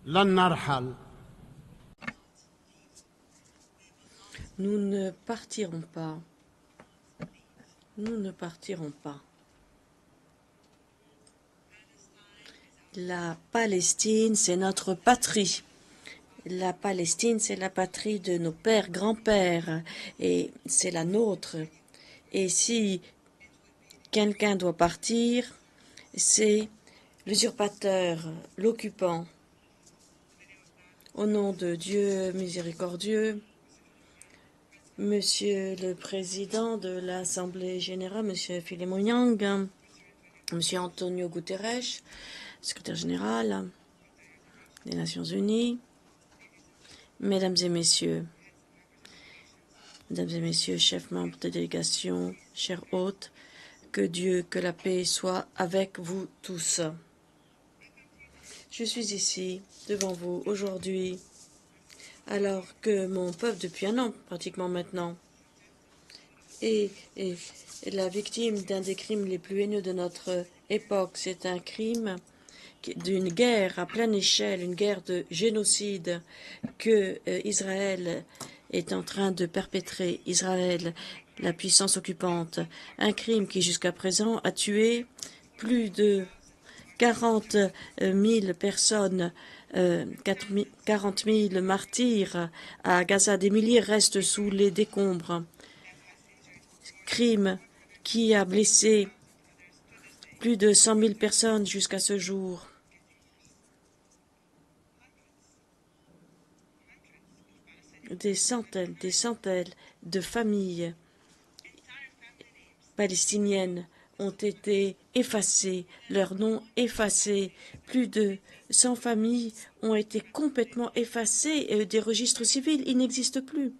لن نرحل. Nous ne partirons pas. Nous ne partirons pas. La Palestine, c'est notre patrie. La Palestine, c'est la patrie de nos pères, grands-pères, et c'est la nôtre. Et si quelqu'un doit partir, c'est l'usurpateur, l'occupant. Au nom de Dieu miséricordieux, Monsieur le Président de l'Assemblée générale, Monsieur Philemon Yang, Monsieur Antonio Guterres, Secrétaire général des Nations Unies, Mesdames et Messieurs, chefs membres de délégation, chers hôtes, que Dieu, que la paix soit avec vous tous. Je suis ici, devant vous, aujourd'hui, alors que mon peuple, depuis un an pratiquement maintenant, est la victime d'un des crimes les plus haineux de notre époque. C'est un crime d'une guerre à pleine échelle, une guerre de génocide que Israël est en train de perpétrer. Israël, la puissance occupante, un crime qui jusqu'à présent a tué plus de 40 000 personnes, 40 000 martyrs à Gaza. Des milliers restent sous les décombres. Crime qui a blessé plus de 100 000 personnes jusqu'à ce jour. Des centaines de familles palestiniennes ont été effacées, leurs noms effacés. Plus de 100 familles ont été complètement effacées des registres civils. Ils n'existent plus.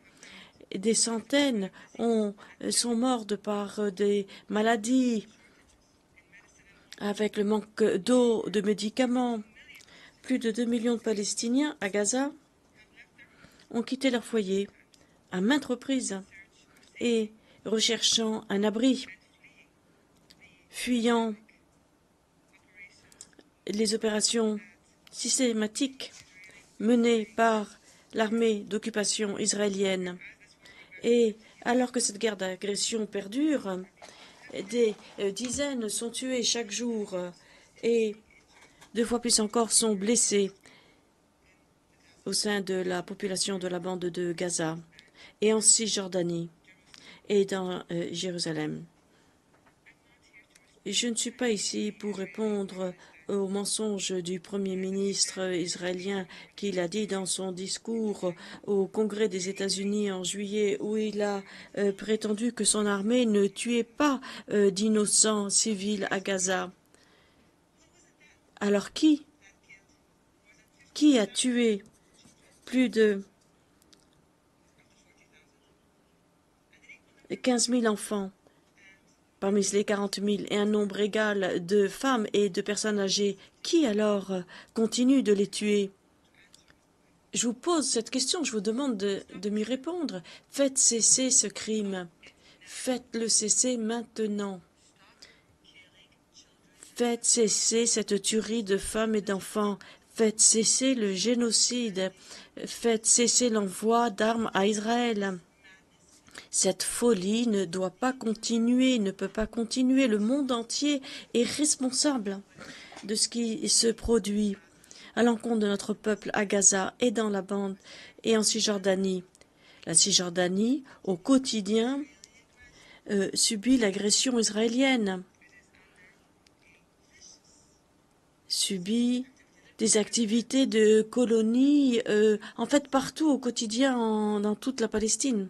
Des centaines sont mortes par des maladies, avec le manque d'eau, de médicaments. Plus de 2 millions de Palestiniens à Gaza ont quitté leur foyer à maintes reprises et recherchant un abri, fuyant les opérations systématiques menées par l'armée d'occupation israélienne. Et alors que cette guerre d'agression perdure, des dizaines sont tuées chaque jour et 2 fois plus encore sont blessés au sein de la population de la bande de Gaza et en Cisjordanie et dans Jérusalem. Je ne suis pas ici pour répondre aux mensonges du Premier ministre israélien qu'il a dit dans son discours au Congrès des États-Unis en juillet, où il a prétendu que son armée ne tuait pas d'innocents civils à Gaza. Alors qui a tué plus de 15 000 enfants parmi les 40 000 et un nombre égal de femmes et de personnes âgées? Qui alors continue de les tuer? Je vous pose cette question, je vous demande de m'y répondre. Faites cesser ce crime. Faites-le cesser maintenant. Faites cesser cette tuerie de femmes et d'enfants. Faites cesser le génocide. Faites cesser l'envoi d'armes à Israël. Cette folie ne doit pas continuer, ne peut pas continuer. Le monde entier est responsable de ce qui se produit à l'encontre de notre peuple à Gaza et dans la bande et en Cisjordanie. La Cisjordanie, au quotidien, subit l'agression israélienne, subit des activités de colonies, en fait partout au quotidien dans toute la Palestine.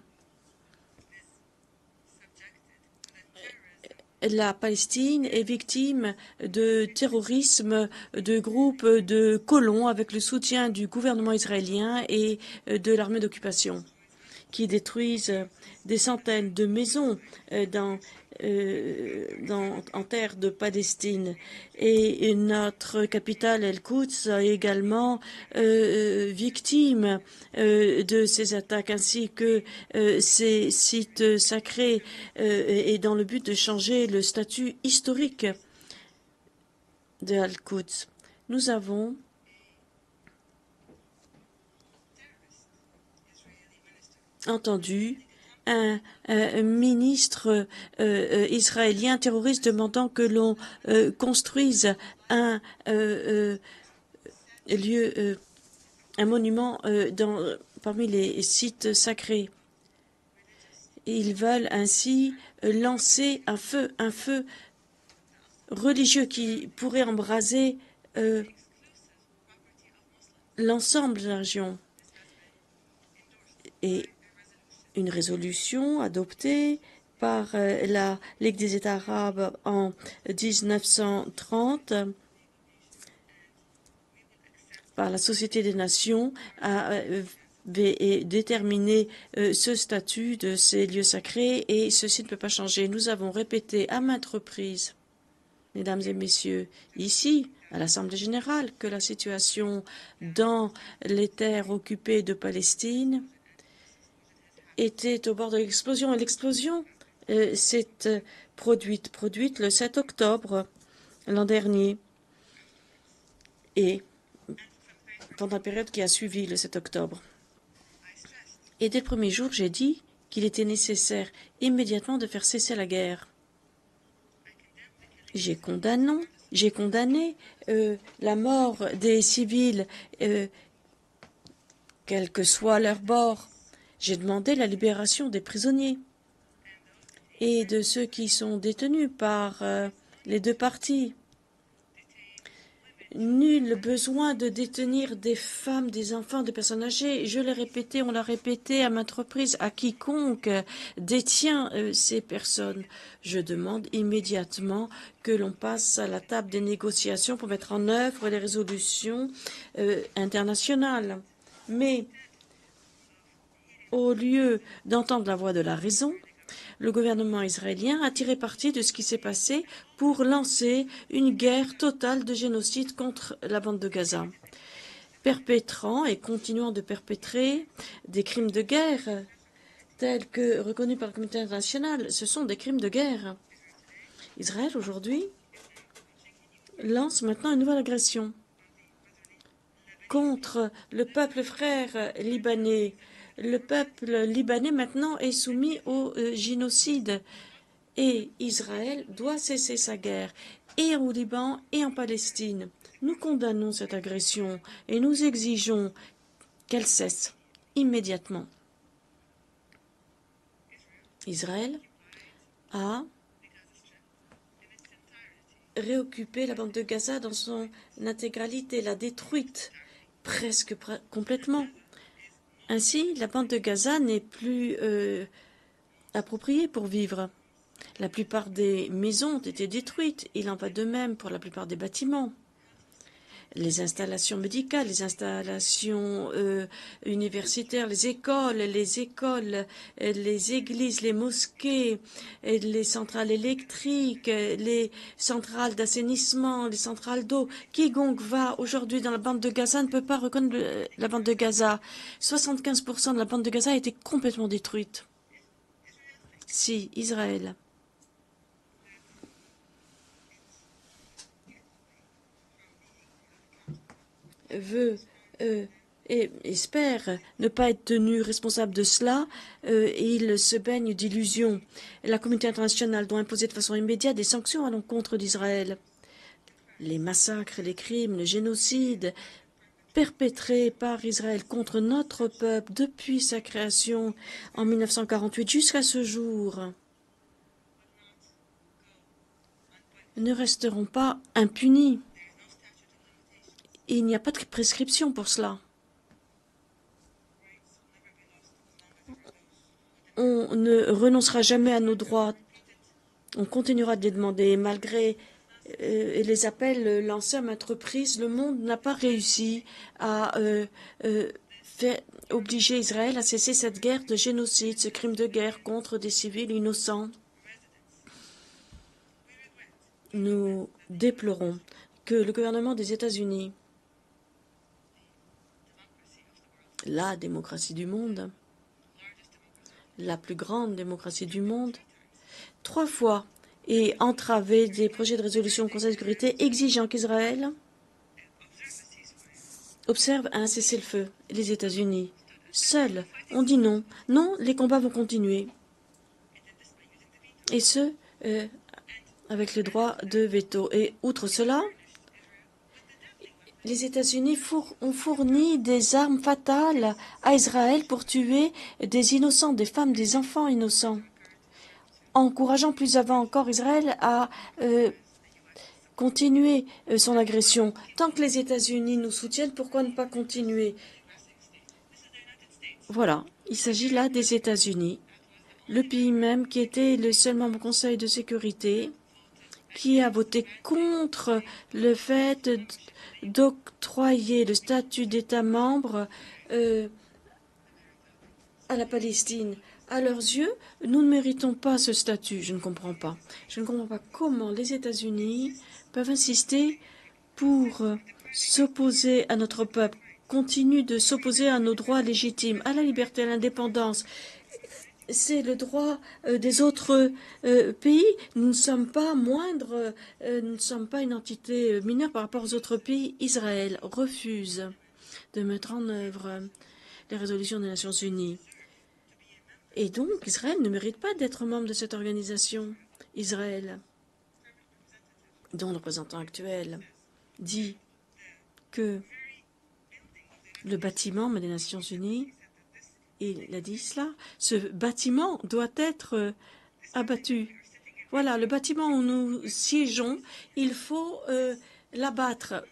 La Palestine est victime de terrorisme de groupes de colons avec le soutien du gouvernement israélien et de l'armée d'occupation. qui détruisent des centaines de maisons en terre de Palestine. Et notre capitale El-Quds est également victime de ces attaques, ainsi que ces sites sacrés, et dans le but de changer le statut historique de Al-Quds. Nous avons entendu un ministre israélien terroriste demandant que l'on construise un lieu, un monument parmi les sites sacrés. Ils veulent ainsi lancer un feu religieux qui pourrait embraser l'ensemble de la région. Et une résolution adoptée par la Ligue des États arabes en 1930 par la Société des Nations avait déterminé ce statut de ces lieux sacrés et ceci ne peut pas changer. Nous avons répété à maintes reprises, mesdames et messieurs, ici, à l'Assemblée générale, que la situation dans les terres occupées de Palestine était au bord de l'explosion. Et l'explosion s'est produite le 7 octobre l'an dernier. Et pendant la période qui a suivi le 7 octobre. Et dès le premier jour, j'ai dit qu'il était nécessaire immédiatement de faire cesser la guerre. J'ai condamné la mort des civils, quel que soit leur bord. J'ai demandé la libération des prisonniers et de ceux qui sont détenus par les deux parties. Nul besoin de détenir des femmes, des enfants, des personnes âgées. Je l'ai répété, on l'a répété à maintes reprises, à quiconque détient ces personnes. Je demande immédiatement que l'on passe à la table des négociations pour mettre en œuvre les résolutions internationales. Mais au lieu d'entendre la voix de la raison, le gouvernement israélien a tiré parti de ce qui s'est passé pour lancer une guerre totale de génocide contre la bande de Gaza, perpétrant et continuant de perpétrer des crimes de guerre tels que reconnus par la communauté internationale. Ce sont des crimes de guerre. Israël, aujourd'hui, lance maintenant une nouvelle agression contre le peuple frère libanais. Le peuple libanais maintenant est soumis au génocide et Israël doit cesser sa guerre et au Liban et en Palestine. Nous condamnons cette agression et nous exigeons qu'elle cesse immédiatement. Israël a réoccupé la bande de Gaza dans son intégralité, l'a détruite presque complètement. Ainsi, la bande de Gaza n'est plus appropriée pour vivre. La plupart des maisons ont été détruites. Il en va de même pour la plupart des bâtiments. Les installations médicales, les installations universitaires, les écoles, les églises, les mosquées, les centrales électriques, les centrales d'assainissement, les centrales d'eau. Quiconque va aujourd'hui dans la bande de Gaza ne peut pas reconnaître la bande de Gaza. 75% de la bande de Gaza a été complètement détruite. Si Israël veut et espère ne pas être tenu responsable de cela, il se baigne d'illusions. La communauté internationale doit imposer de façon immédiate des sanctions à l'encontre d'Israël. Les massacres, les crimes, le génocide perpétrés par Israël contre notre peuple depuis sa création en 1948 jusqu'à ce jour ne resteront pas impunis. Il n'y a pas de prescription pour cela. On ne renoncera jamais à nos droits. On continuera de les demander. Malgré les appels lancés à maintes reprises, le monde n'a pas réussi à obliger Israël à cesser cette guerre de génocide, ce crime de guerre contre des civils innocents. Nous déplorons que le gouvernement des États-Unis, la démocratie du monde, la plus grande démocratie du monde, 3 fois ait entravé des projets de résolution au Conseil de sécurité exigeant qu'Israël observe un cessez-le-feu. Les États-Unis, seuls, ont dit non. Non, les combats vont continuer. Et ce, avec le droit de veto. Et outre cela, les États-Unis ont fourni des armes fatales à Israël pour tuer des innocents, des femmes, des enfants innocents, encourageant plus avant encore Israël à continuer son agression. Tant que les États-Unis nous soutiennent, pourquoi ne pas continuer? Voilà, il s'agit là des États-Unis, le pays même qui était le seul membre du Conseil de sécurité qui a voté contre le fait d'octroyer le statut d'État membre à la Palestine. À leurs yeux, nous ne méritons pas ce statut. Je ne comprends pas. Je ne comprends pas comment les États-Unis peuvent insister pour s'opposer à notre peuple, continuent de s'opposer à nos droits légitimes, à la liberté, à l'indépendance. C'est le droit des autres pays. Nous ne sommes pas moindres, nous ne sommes pas une entité mineure par rapport aux autres pays. Israël refuse de mettre en œuvre les résolutions des Nations Unies. Et donc, Israël ne mérite pas d'être membre de cette organisation. Israël, dont le représentant actuel dit que le bâtiment des Nations Unies, il a dit cela, ce bâtiment doit être abattu. Voilà, le bâtiment où nous siégeons, il faut l'abattre,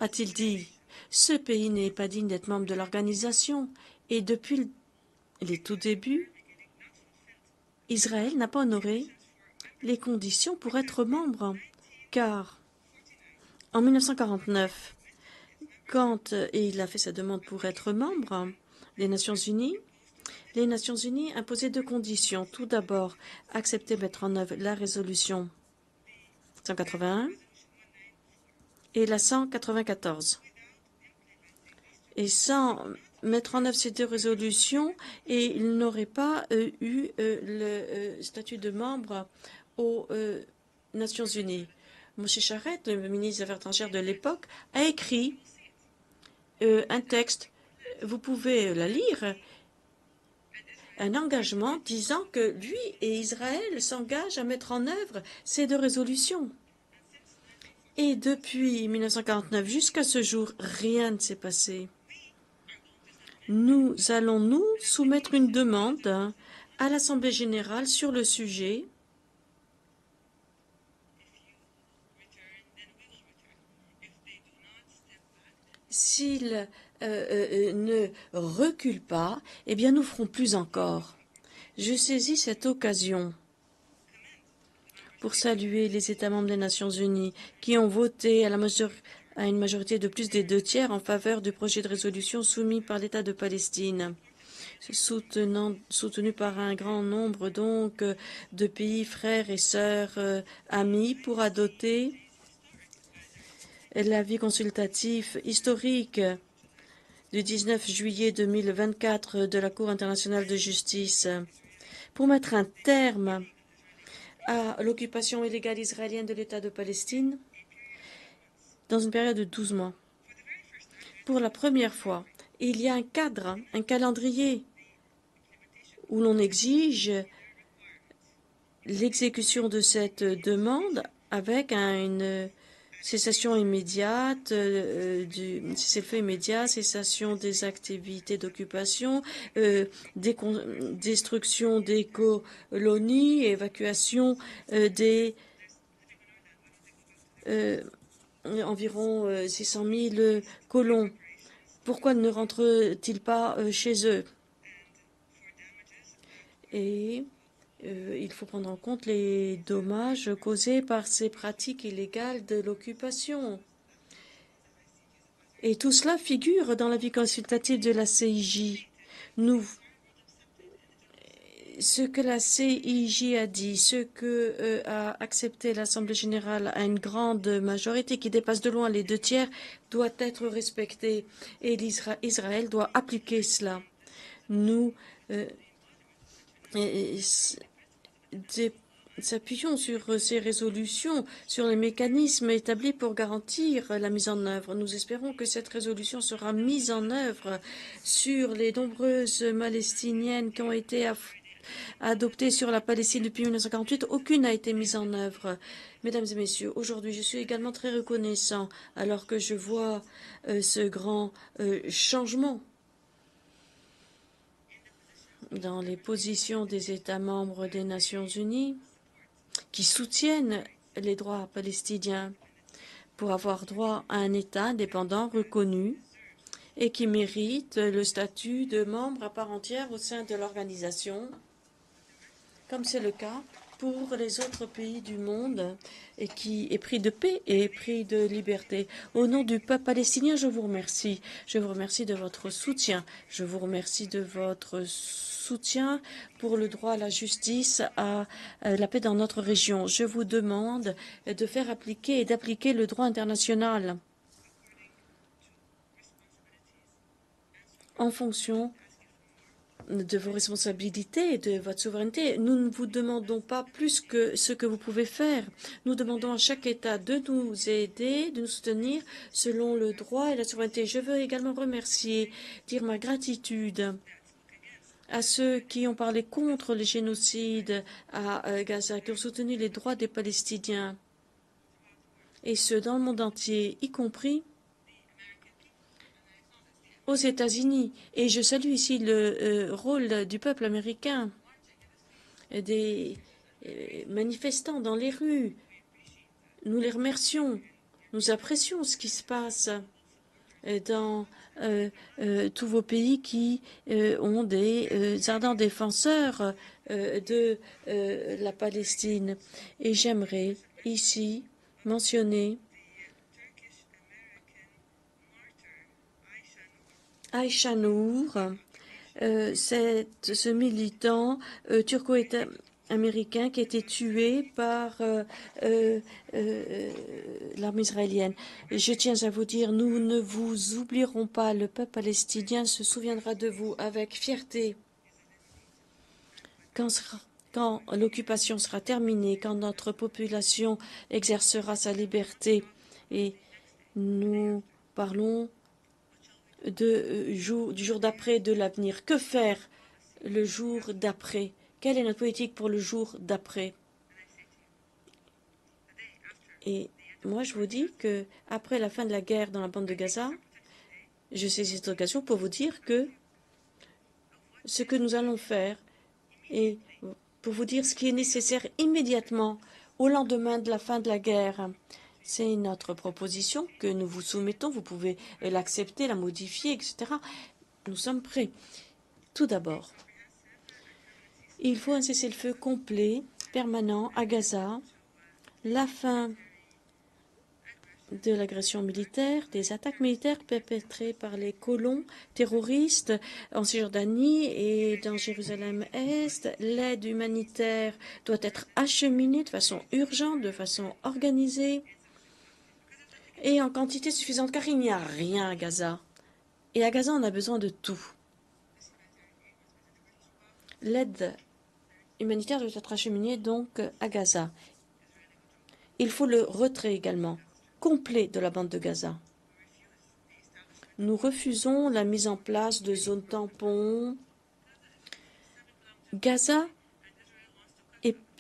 a-t-il dit. Ce pays n'est pas digne d'être membre de l'organisation. Et depuis les tout débuts, Israël n'a pas honoré les conditions pour être membre. Car en 1949, quand il a fait sa demande pour être membre des Nations Unies, les Nations Unies imposaient 2 conditions. Tout d'abord, accepter de mettre en œuvre la résolution 181 et la 194. Et sans mettre en œuvre ces 2 résolutions, et il n'aurait pas eu le statut de membre aux Nations Unies. Moshe Charette, le ministre des Affaires étrangères de l'époque, a écrit un texte, vous pouvez la lire, un engagement disant que lui et Israël s'engagent à mettre en œuvre ces 2 résolutions. Et depuis 1949 jusqu'à ce jour, rien ne s'est passé. Nous allons nous soumettre une demande à l'Assemblée générale sur le sujet. S'ils ne reculent pas, eh bien nous ferons plus encore. Je saisis cette occasion pour saluer les États membres des Nations Unies qui ont voté à une majorité de plus des 2/3 en faveur du projet de résolution soumis par l'État de Palestine, soutenu par un grand nombre donc de pays frères et sœurs amis pour adopter l'avis consultatif historique du 19 juillet 2024 de la Cour internationale de justice pour mettre un terme à l'occupation illégale israélienne de l'État de Palestine dans une période de 12 mois. Pour la première fois, il y a un cadre, un calendrier où l'on exige l'exécution de cette demande avec une cessation immédiate du cessez-le-feu immédiat, cessation des activités d'occupation, destruction des colonies, évacuation des environ 600 000 colons. Pourquoi ne rentrent-ils pas chez eux? Et il faut prendre en compte les dommages causés par ces pratiques illégales de l'occupation. Et tout cela figure dans l'avis consultatif de la CIJ. Ce que la CIJ a dit, ce que a accepté l'Assemblée générale à une grande majorité qui dépasse de loin les 2 tiers, doit être respecté. Et Israël doit appliquer cela. Nous s'appuyons sur ces résolutions, sur les mécanismes établis pour garantir la mise en œuvre. Nous espérons que cette résolution sera mise en œuvre sur les nombreuses Palestiniennes qui ont été adoptées sur la Palestine depuis 1948. Aucune n'a été mise en œuvre. Mesdames et messieurs, aujourd'hui, je suis également très reconnaissant alors que je vois ce grand changement dans les positions des États membres des Nations unies qui soutiennent les droits palestiniens pour avoir droit à un État indépendant reconnu et qui mérite le statut de membre à part entière au sein de l'organisation, comme c'est le cas pour les autres pays du monde et qui est pris de paix et pris de liberté. Au nom du peuple palestinien, je vous remercie. Je vous remercie de votre soutien. Je vous remercie de votre soutien pour le droit à la justice, à la paix dans notre région. Je vous demande de faire appliquer et d'appliquer le droit international en fonction de vos responsabilités et de votre souveraineté. Nous ne vous demandons pas plus que ce que vous pouvez faire. Nous demandons à chaque État de nous aider, de nous soutenir selon le droit et la souveraineté. Je veux également remercier, dire ma gratitude à ceux qui ont parlé contre le génocide à Gaza, qui ont soutenu les droits des Palestiniens, et ceux dans le monde entier, y compris aux États-Unis. Et je salue ici le rôle du peuple américain, des manifestants dans les rues. Nous les remercions. Nous apprécions ce qui se passe dans tous vos pays qui ont des ardents défenseurs de la Palestine. Et j'aimerais ici mentionner Aïcha Nour, ce militant turco-américain qui a été tué par l'armée israélienne. Je tiens à vous dire, nous ne vous oublierons pas. Le peuple palestinien se souviendra de vous avec fierté quand l'occupation sera terminée, quand notre population exercera sa liberté. Et nous parlons du jour d'après, de l'avenir. Que faire le jour d'après? Quelle est notre politique pour le jour d'après? Et moi, je vous dis que après la fin de la guerre dans la bande de Gaza, je saisis cette occasion pour vous dire que ce que nous allons faire et pour vous dire ce qui est nécessaire immédiatement au lendemain de la fin de la guerre. C'est notre proposition que nous vous soumettons. Vous pouvez l'accepter, la modifier, etc. Nous sommes prêts. Tout d'abord, il faut un cessez-le-feu complet, permanent à Gaza, la fin de l'agression militaire, des attaques militaires perpétrées par les colons terroristes en Cisjordanie et dans Jérusalem-Est. L'aide humanitaire doit être acheminée de façon urgente, de façon organisée et en quantité suffisante, car il n'y a rien à Gaza. Et à Gaza, on a besoin de tout. L'aide humanitaire doit être acheminée donc à Gaza. Il faut le retrait également complet de la bande de Gaza. Nous refusons la mise en place de zones tampons. Gaza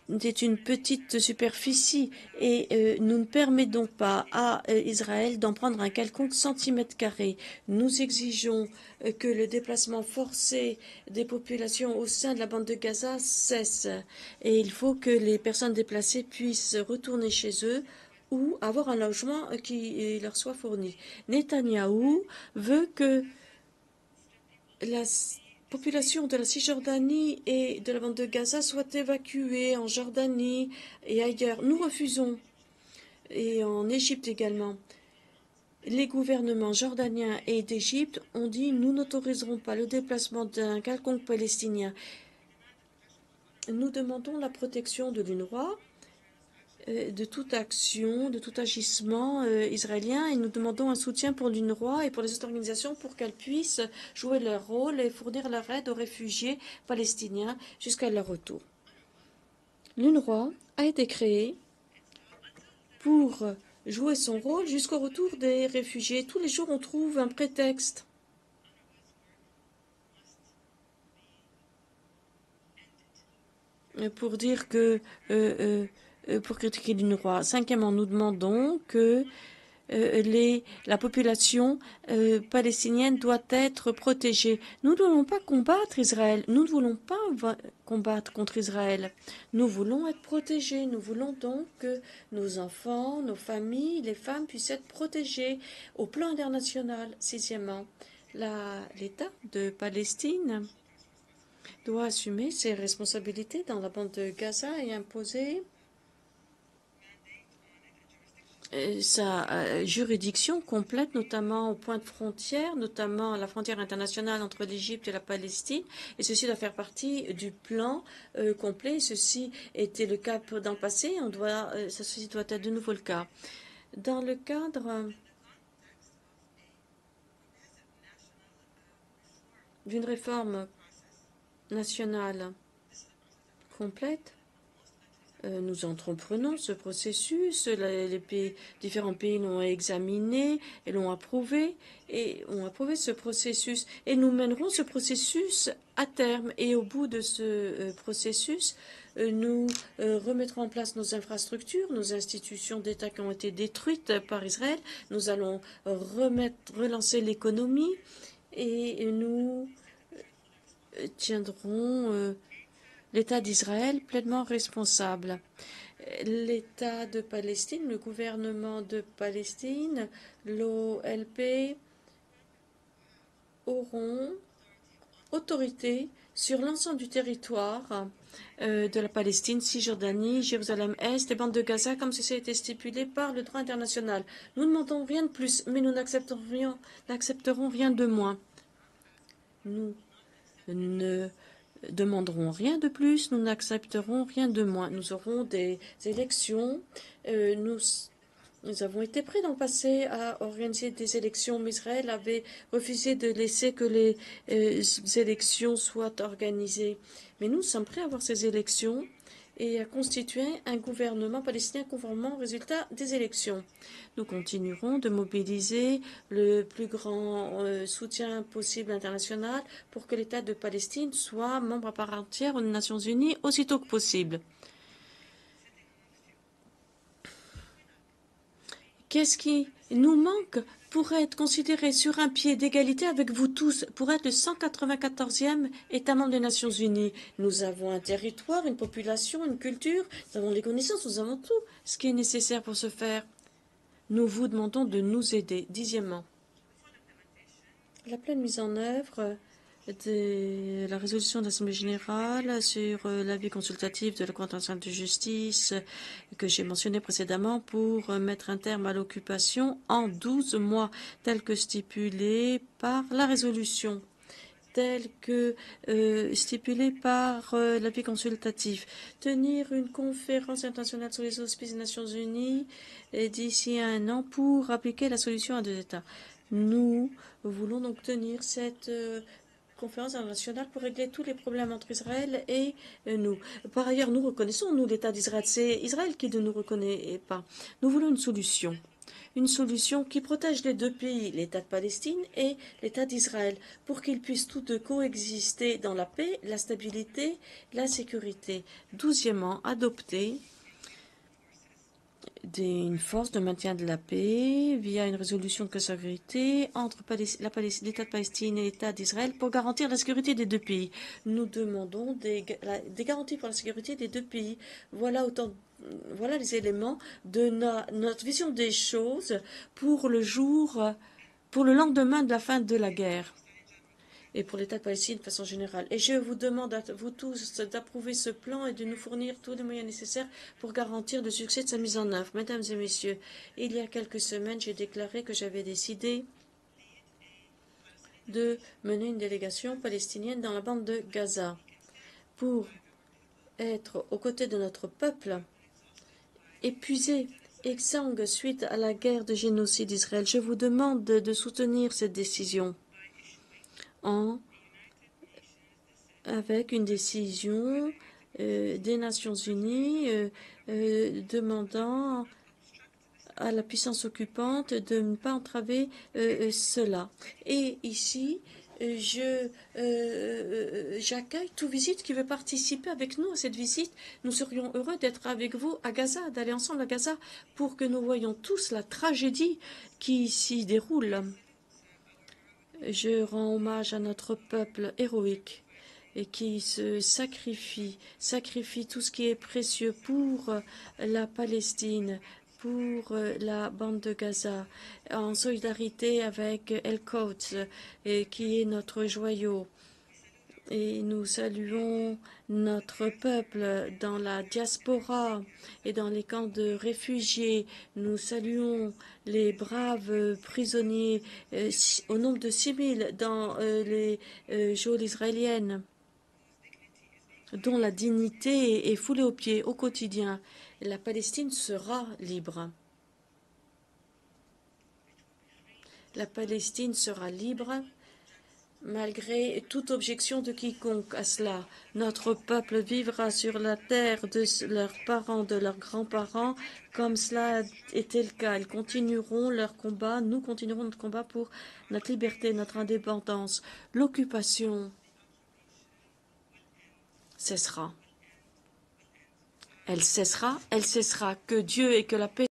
est une petite superficie et nous ne permettons pas à Israël d'en prendre un quelconque centimètre carré. Nous exigeons que le déplacement forcé des populations au sein de la bande de Gaza cesse et il faut que les personnes déplacées puissent retourner chez eux ou avoir un logement qui leur soit fourni. Netanyahou veut que la population de la Cisjordanie et de la bande de Gaza soit évacuée en Jordanie et ailleurs. Nous refusons, et en Égypte également. Les gouvernements jordaniens et d'Égypte ont dit « Nous n'autoriserons pas le déplacement d'un quelconque Palestinien. Nous demandons la protection de l'UNRWA, de toute action, de tout agissement israélien, et nous demandons un soutien pour l'UNRWA et pour les autres organisations pour qu'elles puissent jouer leur rôle et fournir leur aide aux réfugiés palestiniens jusqu'à leur retour. » L'UNRWA a été créée pour jouer son rôle jusqu'au retour des réfugiés. Tous les jours, on trouve un prétexte pour dire que pour critiquer l'UNRWA. Cinquièmement, nous demandons que la population palestinienne doit être protégée. Nous ne voulons pas combattre Israël. Nous ne voulons pas combattre contre Israël. Nous voulons être protégés. Nous voulons donc que nos enfants, nos familles, les femmes puissent être protégées au plan international. Sixièmement, l'État de Palestine doit assumer ses responsabilités dans la bande de Gaza et imposer sa juridiction complète, notamment au point de frontière, notamment à la frontière internationale entre l'Égypte et la Palestine. Et ceci doit faire partie du plan complet. Ceci était le cas dans le passé. Ceci doit être de nouveau le cas. Dans le cadre d'une réforme nationale complète, nous entreprenons ce processus. Différents pays l'ont examiné et l'ont approuvé ce processus. Et nous mènerons ce processus à terme. Et au bout de ce processus, nous remettrons en place nos infrastructures, nos institutions d'État qui ont été détruites par Israël. Nous allons relancer l'économie et nous tiendrons l'État d'Israël pleinement responsable. L'État de Palestine, le gouvernement de Palestine, l'OLP auront autorité sur l'ensemble du territoire de la Palestine, Cisjordanie, Jérusalem-Est et bande de Gaza, comme ceci a été stipulé par le droit international. Nous ne demandons rien de plus, mais nous n'accepterons rien de moins. Nous ne demanderons rien de plus, nous n'accepterons rien de moins. Nous aurons des élections. Nous avons été prêts dans le passé à organiser des élections, mais Israël avait refusé de laisser que les élections soient organisées. Mais nous sommes prêts à avoir ces élections et à constituer un gouvernement palestinien conformément au résultat des élections. Nous continuerons de mobiliser le plus grand soutien possible international pour que l'État de Palestine soit membre à part entière aux Nations Unies aussitôt que possible. Qu'est-ce qui nous manque pour être considéré sur un pied d'égalité avec vous tous, pour être le 194e État membre des Nations Unies? Nous avons un territoire, une population, une culture, nous avons les connaissances, nous avons tout ce qui est nécessaire pour ce faire. Nous vous demandons de nous aider. Dixièmement, la pleine mise en œuvre de la résolution de l'Assemblée générale sur l'avis consultatif de la Cour internationale de justice que j'ai mentionné précédemment pour mettre un terme à l'occupation en 12 mois, tel que stipulé par la résolution, tel que stipulé par l'avis consultatif. Tenir une conférence internationale sur les auspices des Nations Unies d'ici à un an pour appliquer la solution à 2 États. Nous voulons donc tenir cette conférence internationale pour régler tous les problèmes entre Israël et nous. Par ailleurs, nous reconnaissons, nous, l'État d'Israël. C'est Israël qui ne nous reconnaît pas. Nous voulons une solution qui protège les deux pays, l'État de Palestine et l'État d'Israël, pour qu'ils puissent tous deux coexister dans la paix, la stabilité, la sécurité. 12e, adopter une force de maintien de la paix via une résolution de sécurité entre l'État de Palestine et l'État d'Israël pour garantir la sécurité des deux pays. Nous demandons des garanties pour la sécurité des deux pays. Voilà les éléments de notre vision des choses pour le lendemain de la fin de la guerre. et pour l'État de Palestine de façon générale. Et je vous demande à vous tous d'approuver ce plan et de nous fournir tous les moyens nécessaires pour garantir le succès de sa mise en œuvre. Mesdames et messieurs, il y a quelques semaines, j'ai déclaré que j'avais décidé de mener une délégation palestinienne dans la bande de Gaza pour être aux côtés de notre peuple épuisé, exsangue suite à la guerre de génocide d'Israël. Je vous demande de soutenir cette décision avec une décision des Nations Unies demandant à la puissance occupante de ne pas entraver cela. Et ici, j'accueille toute visite qui veut participer avec nous à cette visite. Nous serions heureux d'être avec vous à Gaza, d'aller ensemble à Gaza pour que nous voyions tous la tragédie qui s'y déroule. Je rends hommage à notre peuple héroïque et qui se sacrifie tout ce qui est précieux pour la Palestine, pour la bande de Gaza, en solidarité avec El-Quds, qui est notre joyau. Et nous saluons notre peuple dans la diaspora et dans les camps de réfugiés. Nous saluons les braves prisonniers au nombre de 6000 dans les geôles israéliennes, dont la dignité est foulée aux pieds au quotidien. La Palestine sera libre. La Palestine sera libre malgré toute objection de quiconque à cela. Notre peuple vivra sur la terre de leurs parents, de leurs grands-parents, comme cela était le cas. Ils continueront leur combat, nous continuerons notre combat pour notre liberté, notre indépendance. L'occupation cessera. Elle cessera. Que Dieu et que la paix